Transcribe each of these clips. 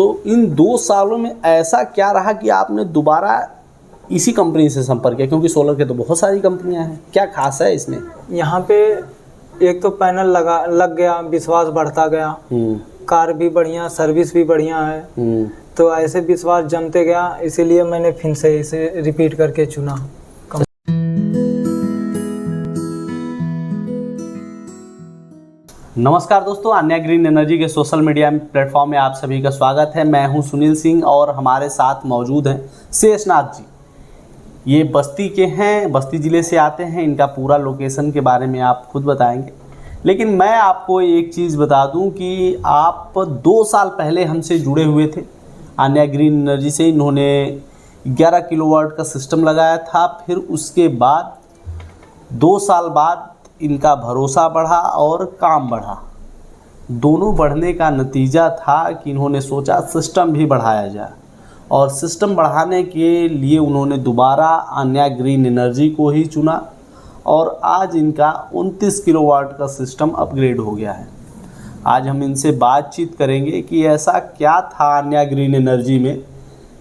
तो इन 2 सालों में ऐसा क्या रहा कि आपने दोबारा इसी कंपनी से संपर्क किया? क्योंकि सोलर के तो बहुत सारी कंपनियां हैं, क्या खास है इसमें? यहाँ पे एक तो पैनल लग गया, विश्वास बढ़ता गया, कार भी बढ़िया, सर्विस भी बढ़िया है, तो ऐसे विश्वास जमते गया, इसीलिए मैंने फिर से इसे रिपीट करके चुना। नमस्कार दोस्तों, अन्या ग्रीन एनर्जी के सोशल मीडिया प्लेटफॉर्म में आप सभी का स्वागत है। मैं हूं सुनील सिंह और हमारे साथ मौजूद हैं शेषनाथ जी। ये बस्ती के हैं, बस्ती ज़िले से आते हैं। इनका पूरा लोकेशन के बारे में आप खुद बताएंगे, लेकिन मैं आपको एक चीज़ बता दूं कि आप 2 साल पहले हमसे जुड़े हुए थे अन्या ग्रीन एनर्जी से। इन्होंने 11 किलोवाट का सिस्टम लगाया था। फिर उसके बाद 2 साल बाद इनका भरोसा बढ़ा और काम बढ़ा। दोनों बढ़ने का नतीजा था कि इन्होंने सोचा सिस्टम भी बढ़ाया जाए, और सिस्टम बढ़ाने के लिए उन्होंने दोबारा अन्या ग्रीन एनर्जी को ही चुना, और आज इनका 29 किलोवाट का सिस्टम अपग्रेड हो गया है। आज हम इनसे बातचीत करेंगे कि ऐसा क्या था अन्या ग्रीन एनर्जी में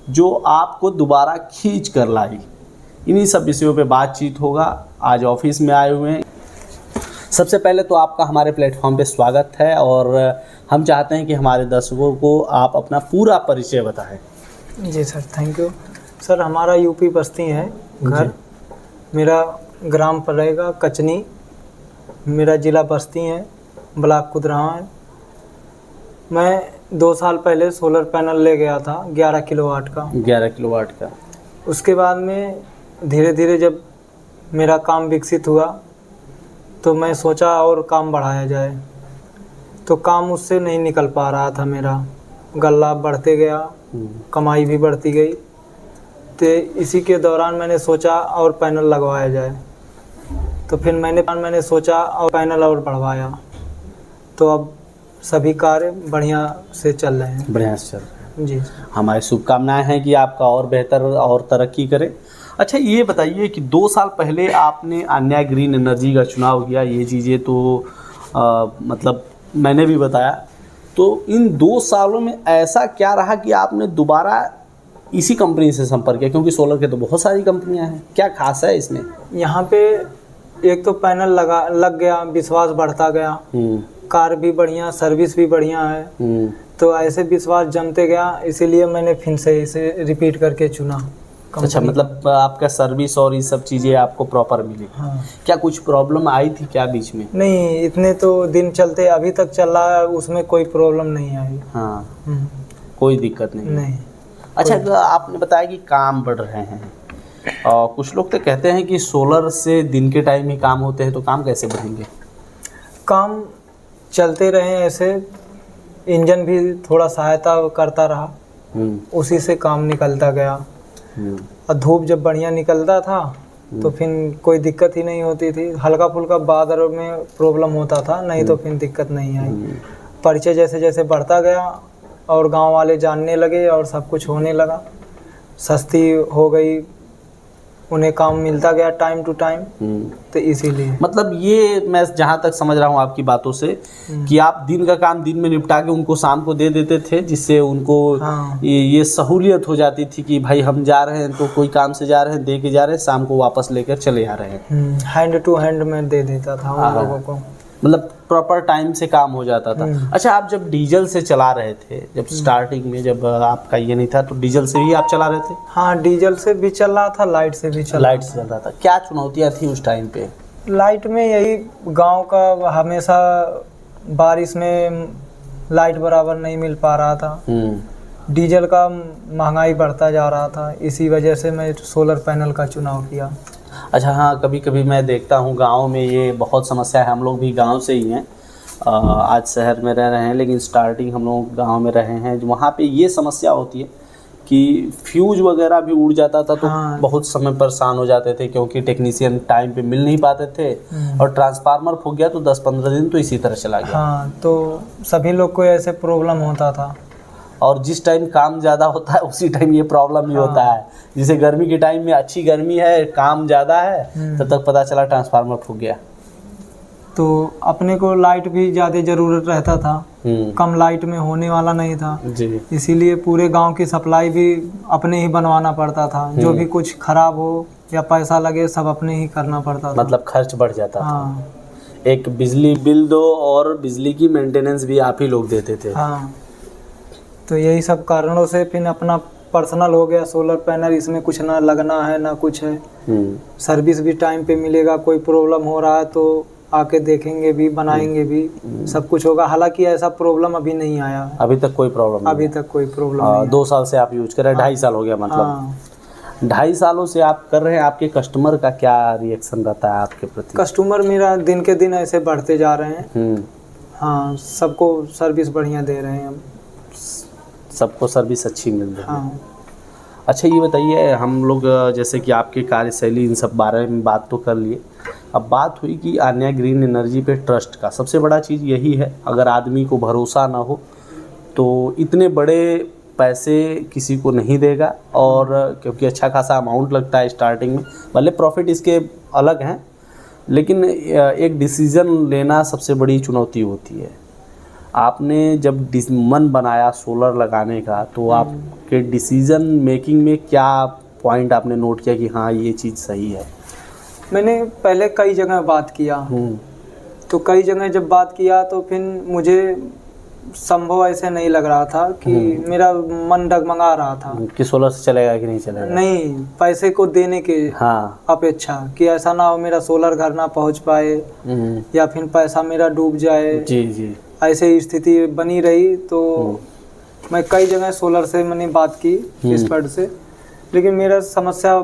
जो आपको दोबारा खींच कर लाई। इन्हीं सब विषयों पे बातचीत होगा। आज ऑफिस में आए हुए हैं। सबसे पहले तो आपका हमारे प्लेटफॉर्म पे स्वागत है, और हम चाहते हैं कि हमारे दर्शकों को आप अपना पूरा परिचय बताएं। जी सर, थैंक यू सर। हमारा यूपी बस्ती है घर, मेरा ग्राम पड़ेगा कचनी, मेरा ज़िला बस्ती है, ब्लॉक कुदराहा है। मैं 2 साल पहले सोलर पैनल ले गया था 11 किलोवाट का। 11 किलोवाट का। उसके बाद में धीरे धीरे जब मेरा काम विकसित हुआ तो मैं सोचा और काम बढ़ाया जाए, तो काम उससे नहीं निकल पा रहा था। मेरा गल्ला बढ़ते गया, कमाई भी बढ़ती गई, तो इसी के दौरान मैंने सोचा और पैनल लगवाया जाए। तो फिर मैंने सोचा और पैनल और बढ़वाया, तो अब सभी कार्य बढ़िया से चल रहे हैं। बढ़िया से चल रहे हैं जी। हमारी शुभकामनाएं हैं कि आपका और बेहतर और तरक्की करे। अच्छा, ये बताइए कि 2 साल पहले आपने अन्या ग्रीन एनर्जी का चुनाव किया। ये चीज़ें तो मतलब मैंने भी बताया। तो इन 2 सालों में ऐसा क्या रहा कि आपने दोबारा इसी कंपनी से संपर्क किया? क्योंकि सोलर के तो बहुत सारी कंपनियां हैं, क्या खास है इसमें? यहाँ पे एक तो पैनल लग गया, विश्वास बढ़ता गया, कार भी बढ़िया, सर्विस भी बढ़िया है, तो ऐसे विश्वास जमते गया, इसीलिए मैंने फिर से इसे रिपीट करके चुना। अच्छा, मतलब आपका सर्विस और ये सब चीज़ें आपको प्रॉपर मिली? हाँ। क्या कुछ प्रॉब्लम आई थी क्या बीच में? नहीं, इतने तो दिन चलते अभी तक चल रहा है, उसमें कोई प्रॉब्लम नहीं आई। हाँ, कोई दिक्कत नहीं। अच्छा, तो आपने बताया कि काम बढ़ रहे हैं, और कुछ लोग तो कहते हैं कि सोलर से दिन के टाइम ही काम होते हैं, तो काम कैसे बढ़ेंगे? काम चलते रहे ऐसे, इंजन भी थोड़ा सहायता करता रहा, उसी से काम निकलता गया। और धूप जब बढ़िया निकलता था तो फिर कोई दिक्कत ही नहीं होती थी। हल्का फुल्का बादल में प्रॉब्लम होता था, नहीं तो फिर दिक्कत नहीं आई। परिचय जैसे जैसे बढ़ता गया और गांव वाले जानने लगे और सब कुछ होने लगा, सस्ती हो गई, उन्हें काम मिलता गया टाइम टू टाइम, तो इसीलिए। मतलब ये मैं जहाँ तक समझ रहा हूँ आपकी बातों से कि आप दिन का काम दिन में निपटा के उनको शाम को दे देते थे, जिससे उनको हाँ। ये सहूलियत हो जाती थी कि भाई हम जा रहे हैं तो कोई काम से जा रहे हैं, दे के जा रहे हैं, शाम को वापस लेकर चले आ रहे हैं। हैंड टू हैंड में दे देता था उन लोगों को, मतलब प्रॉपर टाइम से काम हो जाता था। अच्छा, आप जब डीजल से चला रहे थे, जब स्टार्टिंग में जब आपका ये नहीं था, तो डीजल से ही आप चला रहे थे? हाँ, डीजल से भी चल रहा था, लाइट से भी चल रहा था। क्या चुनौतियाँ थी उस टाइम पे? लाइट में यही, गांव का हमेशा बारिश में लाइट बराबर नहीं मिल पा रहा था, डीजल का महंगाई बढ़ता जा रहा था, इसी वजह से मैं सोलर पैनल का चुनाव किया। अच्छा, हाँ, कभी कभी मैं देखता हूँ गांव में ये बहुत समस्या है। हम लोग भी गांव से ही हैं, आज शहर में रह रहे हैं, लेकिन स्टार्टिंग हम लोग गांव में रहे हैं। वहाँ पे ये समस्या होती है कि फ्यूज वगैरह भी उड़ जाता था, तो हाँ। बहुत समय परेशान हो जाते थे, क्योंकि टेक्नीशियन टाइम पे मिल नहीं पाते थे, और ट्रांसफार्मर फूक गया तो 10-15 दिन तो इसी तरह चला गया। हाँ, तो सभी लोग को ऐसे प्रॉब्लम होता था। और जिस टाइम काम ज़्यादा होता है उसी टाइम ये प्रॉब्लम भी होता है। जैसे गर्मी के टाइम में अच्छी गर्मी है, काम ज़्यादा है, तब तक पता चला ट्रांसफार्मर फूक गया। तो अपने को लाइट भी ज़्यादा ज़रूरत रहता था, कम लाइट में होने वाला नहीं था जी। इसीलिए पूरे गांव की सप्लाई भी अपने ही बनवाना पड़ता था। जो भी कुछ खराब हो या पैसा लगे सब अपने ही करना पड़ता था। मतलब खर्च बढ़ जाता था। हाँ एक बिजली बिल दो और बिजली की मेंटेनेंस भी आप ही लोग देते थे। हाँ, तो यही सब कारणों से फिर अपना पर्सनल हो गया सोलर पैनल। इसमें कुछ ना लगना है ना कुछ है, सर्विस भी टाइम पे मिलेगा। कोई प्रॉब्लम हो रहा है तो आके देखेंगे भी, बनाएंगे भी, सब कुछ होगा। हालांकि ऐसा प्रॉब्लम अभी नहीं आया, अभी तक कोई प्रॉब्लम नहीं। अभी तक कोई प्रॉब्लम नहीं। 2 साल से आप यूज कर रहे हैं, 2.5 साल हो गया मतलब। हाँ, 2.5 सालों से आप कर रहे हैं। आपके कस्टमर का क्या रिएक्शन रहता है आपके प्रति? कस्टमर मेरा दिन के दिन ऐसे बढ़ते जा रहे हैं। हाँ, सबको सर्विस बढ़िया दे रहे हैं हम, सबको सर्विस अच्छी मिल रही है। हाँ। अच्छा ये बताइए, हम लोग जैसे कि आपकी कार्यशैली इन सब बारे में बात तो कर लिए, अब बात हुई कि आन्या ग्रीन एनर्जी पे ट्रस्ट का। सबसे बड़ा चीज़ यही है, अगर आदमी को भरोसा ना हो तो इतने बड़े पैसे किसी को नहीं देगा। और क्योंकि अच्छा खासा अमाउंट लगता है स्टार्टिंग में, भले प्रॉफिट इसके अलग हैं, लेकिन एक डिसीज़न लेना सबसे बड़ी चुनौती होती है। आपने जब मन बनाया सोलर लगाने का, तो आपके डिसीज़न मेकिंग में क्या पॉइंट आपने नोट किया कि हाँ ये चीज़ सही है? मैंने पहले कई जगह बात किया, तो कई जगह जब बात किया तो फिर मुझे संभव ऐसे नहीं लग रहा था कि मेरा मन डगमगा रहा था कि सोलर से चलेगा कि नहीं चलेगा। नहीं, पैसे को देने के अपेक्षा कि ऐसा ना हो मेरा सोलर घर ना पहुंच पाए या फिर पैसा मेरा डूब जाए। जी जी। ऐसे स्थिति बनी रही तो मैं कई जगह सोलर से मैंने बात की एक्सपर्ट से, लेकिन मेरा समस्या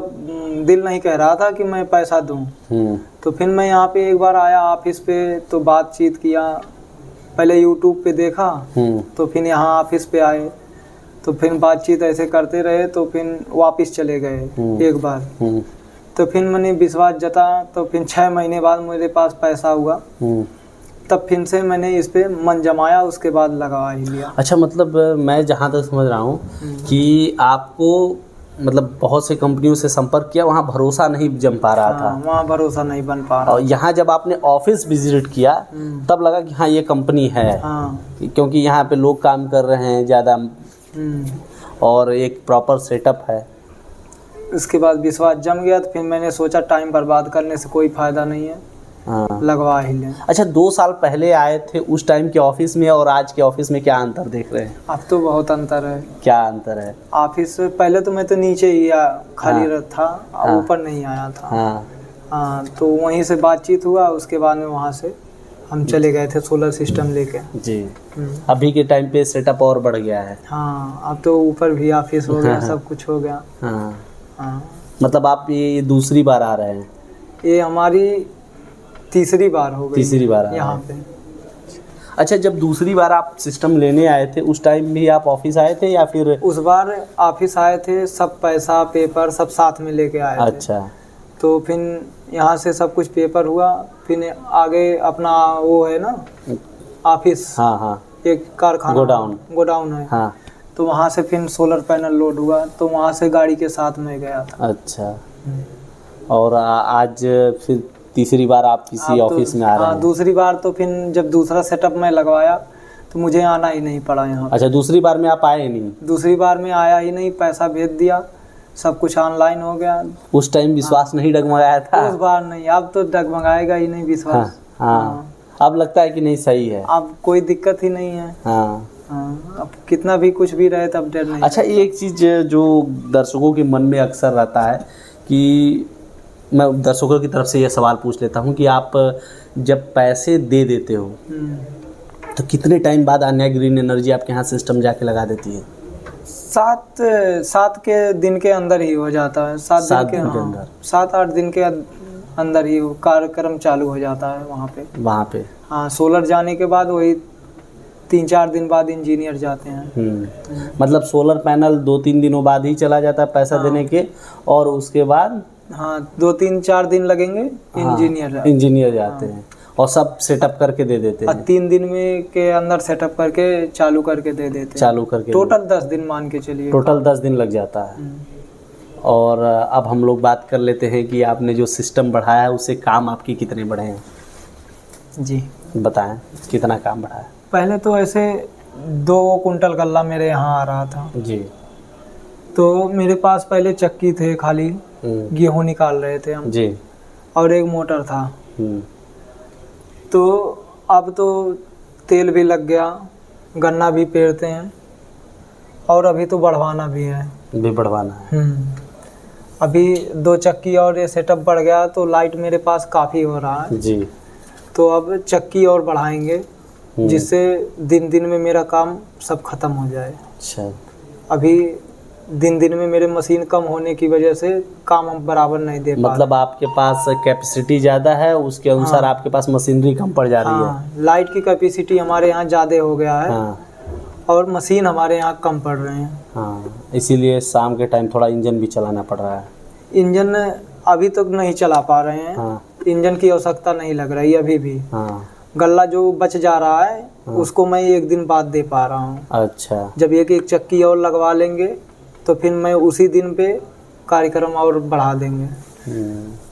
दिल नहीं कह रहा था कि मैं पैसा दूं। तो फिर मैं यहाँ पे एक बार आया ऑफिस पे, तो बातचीत किया। पहले यूट्यूब पे देखा, तो फिर यहाँ ऑफिस पे आए, तो फिर बातचीत ऐसे करते रहे, तो फिर वापस चले गए एक बार। तो फिर मैंने विश्वास जता, तो फिर 6 महीने बाद मेरे पास पैसा हुआ, तब फिर से मैंने इस पे मन जमाया, उसके बाद लगा ही लिया। अच्छा, मतलब मैं जहाँ तक समझ रहा हूँ कि आपको मतलब बहुत से कंपनियों से संपर्क किया, वहाँ भरोसा नहीं जम पा रहा था। वहाँ भरोसा नहीं बन पा रहा। और यहाँ जब आपने ऑफिस विजिट किया तब लगा कि हाँ ये कंपनी है। क्योंकि यहाँ पे लोग काम कर रहे हैं ज़्यादा और एक प्रॉपर सेटअप है। उसके बाद विश्वास जम गया, तो फिर मैंने सोचा टाइम बर्बाद करने से कोई फ़ायदा नहीं है, लगवा ही लें। अच्छा, 2 साल पहले आए थे, उस टाइम के ऑफिस में और आज के ऑफिस में क्या अंतर देख रहे हैं? अब तो बहुत अंतर है। क्या अंतर है? ऑफिस पहले तो मैं तो नीचे ही खाली था, ऊपर नहीं आया था। हाँ, तो वहीं से बातचीत हुआ, उसके बाद में वहाँ से हम चले गए थे सोलर सिस्टम लेके। जी। अभी के टाइम पे सेटअप और बढ़ गया है। हाँ, अब तो ऊपर भी ऑफिस हो गया, सब कुछ हो गया। हाँ। मतलब आप ये दूसरी बार आ रहे हैं? ये हमारी तीसरी बार हो गई। तीसरी बार यहाँ पे। अच्छा, जब दूसरी बार आप सिस्टम लेने आए थे उस टाइम भी आप ऑफिस आए थे या फिर? उस बार ऑफिस आए थे, सब पैसा पेपर सब साथ में लेके आए थे। अच्छा। तो फिर यहाँ से सब कुछ पेपर हुआ, फिर आगे अपना वो है ना ऑफिस। हाँ। एक कारखाना गोडाउन है। हाँ। तो वहाँ से फिर सोलर पैनल लोड हुआ, तो वहाँ से गाड़ी के साथ में गया था। अच्छा। और आज फिर तीसरी बार आप किसी ऑफिस में आ रहे हैं? दूसरी बार तो फिर जब दूसरा सेटअप मैं लगवाया तो मुझे आना ही नहीं पड़ा यहाँ। अच्छा, दूसरी बार में आप आए नहीं? दूसरी बार में आया ही नहीं, पैसा भेज दिया, सब कुछ ऑनलाइन हो गया। उस टाइम विश्वास नहीं डगमगाया था? उस बार नहीं, अब तो डगमगाएगा ही नहीं विश्वास। हाँ। अब लगता है कि नहीं सही है, अब कोई दिक्कत ही नहीं है। अब कितना भी कुछ भी रहे तब डर नहीं। अच्छा, एक चीज़ जो दर्शकों के मन में अक्सर रहता है कि मैं दर्शकों की तरफ से यह सवाल पूछ लेता हूँ कि आप जब पैसे दे देते हो तो कितने टाइम बाद आन्या ग्रीन एनर्जी आपके यहाँ सिस्टम जाके लगा देती है? 7 के दिन के अंदर ही हो जाता है। 7 दिन के अंदर, 7-8 दिन के अंदर ही कार्यक्रम चालू हो जाता है वहाँ पे। हाँ, सोलर जाने के बाद वही 3-4 दिन बाद इंजीनियर जाते हैं। मतलब सोलर पैनल 2-3 दिनों बाद ही चला जाता है पैसा देने के, और उसके बाद 2-3-4 दिन लगेंगे, इंजीनियर जाते हैं और सब सेटअप करके दे देते हैं। 3 दिन में के अंदर सेटअप करके चालू करके दे देते हैं। टोटल 10 दिन मान के चलिए। टोटल 10 दिन लग जाता है। और अब हम लोग बात कर लेते हैं कि आपने जो सिस्टम बढ़ाया है उससे काम आपके कितने बढ़े हैं? जी बताएं कितना काम बढ़ा है। पहले तो ऐसे 2 कुंटल गल्ला मेरे यहाँ आ रहा था जी। तो मेरे पास पहले चक्की थे, खाली गेहूँ निकाल रहे थे हम जी। और एक मोटर था। हम्म। तो अब तो तेल भी लग गया, गन्ना भी पेरते हैं और अभी तो बढ़वाना भी है। भी बढ़वाना है। अभी 2 चक्की और ये सेटअप बढ़ गया तो लाइट मेरे पास काफ़ी हो रहा है। जी। तो अब चक्की और बढ़ाएंगे जिससे दिन दिन में मेरा काम सब खत्म हो जाए। अच्छा। अभी दिन दिन में मेरे मशीन कम होने की वजह से काम हम बराबर नहीं दे पा रहे। मतलब आपके पास कैपेसिटी ज़्यादा है, उसके अनुसार हाँ। आपके पास मशीनरी कम पड़ जा रही है। लाइट की कैपेसिटी हमारे यहाँ ज़्यादा हो गया है। हाँ। और मशीन हमारे यहाँ कम पड़ रहे हैं। हाँ, इसीलिए शाम के टाइम थोड़ा इंजन भी चलाना पड़ रहा है। इंजन अभी तक नहीं चला पा रहे हैं। हाँ। इंजन की आवश्यकता नहीं लग रही अभी भी। हाँ। गल्ला जो बच जा रहा है उसको मैं 1 दिन बाद दे पा रहा हूँ। अच्छा। जब एक चक्की और लगवा लेंगे तो फिर मैं उसी दिन पे कार्यक्रम और बढ़ा देंगे,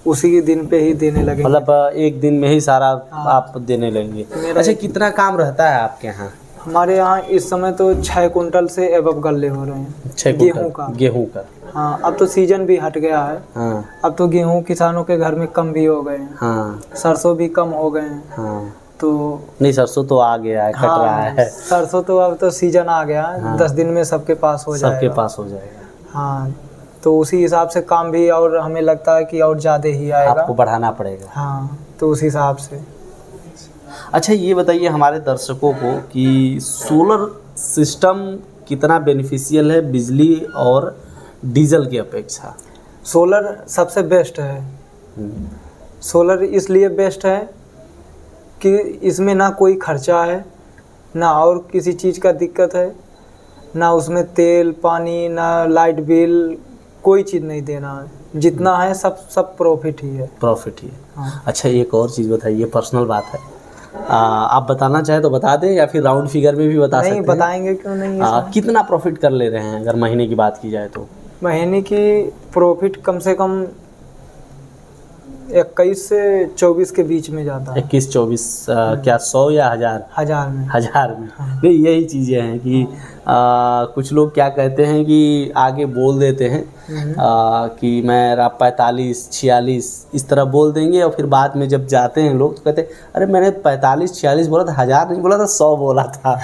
उसी दिन पे ही देने लगेंगे। मतलब 1 दिन में ही सारा आप देने लगेंगे। अच्छा, कितना काम रहता है आपके यहाँ? हमारे यहाँ इस समय तो 6 कुंटल से एबव गल्ले हो रहे हैं। 6 कुंटल गेहूँ का। हाँ, अब तो सीजन भी हट गया है। हाँ। अब तो गेहूँ किसानों के घर में कम भी हो गए हैं। हाँ। सरसों भी कम हो गए हैं। हाँ। तो नहीं, सरसों तो आ गया है, कट रहा है। सरसों तो अब तो सीजन आ गया है। हाँ। 10 दिन में सबके पास हो जाएगा। सबके पास हो जाएगा। हाँ, तो उसी हिसाब से काम भी और हमें लगता है कि और ज़्यादा ही आएगा। आपको बढ़ाना पड़ेगा। हाँ, तो उस हिसाब से। अच्छा, ये बताइए हमारे दर्शकों को कि सोलर सिस्टम कितना बेनिफिशियल है बिजली और डीजल की अपेक्षा? सोलर सबसे बेस्ट है। सोलर इसलिए बेस्ट है कि इसमें ना कोई खर्चा है, ना और किसी चीज़ का दिक्कत है, ना उसमें तेल पानी, ना लाइट बिल, कोई चीज़ नहीं देना है। जितना है सब प्रॉफिट ही है। प्रॉफिट ही है। हाँ। अच्छा, एक और चीज़ बताइए, पर्सनल बात है, आप बताना चाहे तो बता दें या फिर राउंड फिगर में भी बता सकते हैं। नहीं, बताएंगे क्यों नहीं। कितना प्रॉफिट कर ले रहे हैं अगर महीने की बात की जाए तो? महीने की प्रॉफिट कम से कम 21 से 24 के बीच में जाता है। 21-24 क्या 100 या 1000? 1000 में। 1000 में। नहीं, यही चीज़ें हैं कि कुछ लोग क्या कहते हैं कि आगे बोल देते हैं कि मेरा 45-46 इस तरह बोल देंगे और फिर बाद में जब जाते हैं लोग तो कहते हैं अरे मैंने 45-46 बोला था, 1000 नहीं बोला था, 100 बोला था।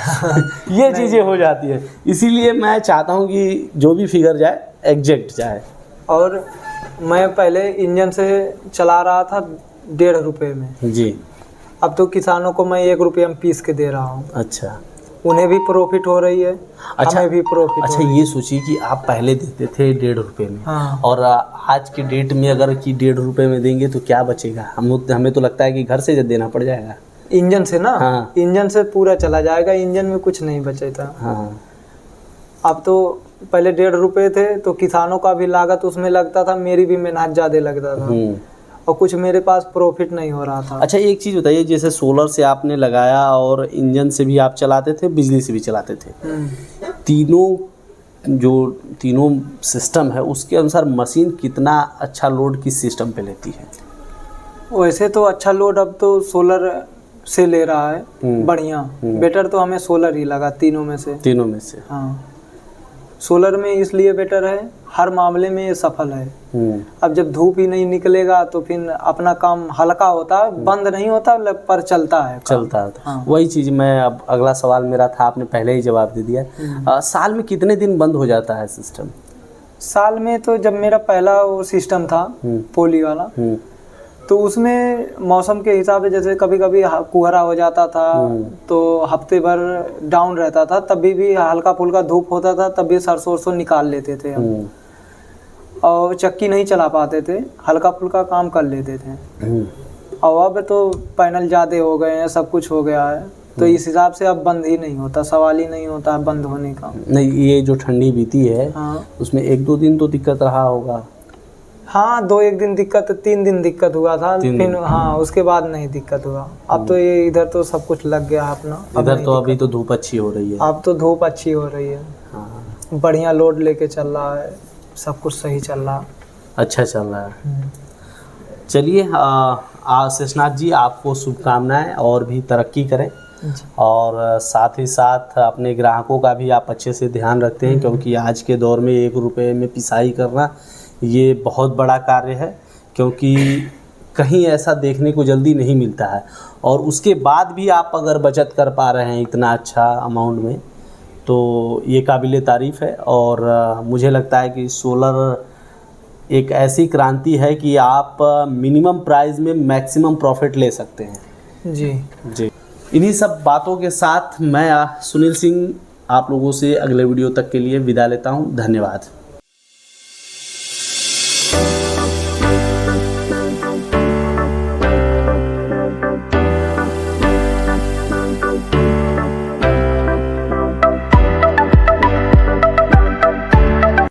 ये चीज़ें हो जाती है। इसीलिए मैं चाहता हूँ कि जो भी फिगर जाए एग्जैक्ट जाए। और मैं पहले इंजन से चला रहा था 1.5 रुपये में। जी। अब तो किसानों को मैं 1 रुपये में पीस के दे रहा हूँ। अच्छा। उन्हें भी प्रॉफिट हो रही है। अच्छा, हमें भी प्रॉफिट। अच्छा, ये सोचिए कि आप पहले देते थे 1.5 रुपये में। हाँ। और आज के डेट में अगर कि 1.5 रुपये में देंगे तो क्या बचेगा? हमें तो लगता है कि घर से देना पड़ जाएगा। इंजन से ना। हाँ। इंजन से पूरा चला जाएगा, इंजन में कुछ नहीं बचेगा। हाँ। अब तो पहले 1.5 रुपये थे तो किसानों का भी लागत उसमें लगता था, मेरी भी मेहनत ज़्यादा लगता था और कुछ मेरे पास प्रॉफिट नहीं हो रहा था। अच्छा, एक चीज़ बताइए, जैसे सोलर से आपने लगाया और इंजन से भी आप चलाते थे, बिजली से भी चलाते थे, तीनों सिस्टम है उसके अनुसार मशीन कितना अच्छा लोड किस सिस्टम पे लेती है? वैसे तो अच्छा लोड अब तो सोलर से ले रहा है। बढ़िया बेटर तो हमें सोलर ही लगा तीनों में से। हाँ, सोलर में इसलिए बेटर है, हर मामले में ये सफल है। अब जब धूप ही नहीं निकलेगा तो फिर अपना काम हल्का होता है, बंद नहीं होता पर चलता है। हाँ। वही चीज़ मैं अब अगला सवाल मेरा था, आपने पहले ही जवाब दे दिया। साल में कितने दिन बंद हो जाता है सिस्टम? साल में तो जब मेरा पहला वो सिस्टम था पोली वाला, तो उसमें मौसम के हिसाब से जैसे कभी कभी कोहरा हो जाता था तो हफ्ते भर डाउन रहता था, तभी भी हल्का फुल्का धूप होता था, तभी सरसों निकाल लेते थे हम। और चक्की नहीं चला पाते थे, हल्का फुल्का काम कर लेते थे। और अब तो पैनल ज़्यादा हो गए हैं, सब कुछ हो गया है, तो इस हिसाब से अब बंद ही नहीं होता, सवाल ही नहीं होता बंद होने का। नहीं, ये जो ठंडी बीती है उसमें 1-2 दिन तो दिक्कत रहा होगा। हाँ, 2-1 दिन दिक्कत, 3 दिन दिक्कत हुआ था, फिर हाँ उसके बाद नहीं दिक्कत हुआ। अब तो ये इधर तो सब कुछ लग गया अपना। इधर तो अभी तो धूप अच्छी हो रही है। अब तो धूप अच्छी हो रही है। हाँ। बढ़िया लोड लेके चल रहा है, सब कुछ सही चल रहा है। अच्छा चल रहा है। चलिए शेषनाथ जी, आपको शुभकामनाएं और भी तरक्की करें, और साथ ही साथ अपने ग्राहकों का भी आप अच्छे से ध्यान रखते हैं, क्योंकि आज के दौर में 1 रुपये में पिसाई करना ये बहुत बड़ा कार्य है, क्योंकि कहीं ऐसा देखने को जल्दी नहीं मिलता है। और उसके बाद भी आप अगर बचत कर पा रहे हैं इतना अच्छा अमाउंट में, तो ये काबिले तारीफ़ है। और मुझे लगता है कि सोलर एक ऐसी क्रांति है कि आप मिनिमम प्राइस में मैक्सिमम प्रॉफिट ले सकते हैं। जी। इन्हीं सब बातों के साथ मैं सुनील सिंह आप लोगों से अगले वीडियो तक के लिए विदा लेता हूं। धन्यवाद।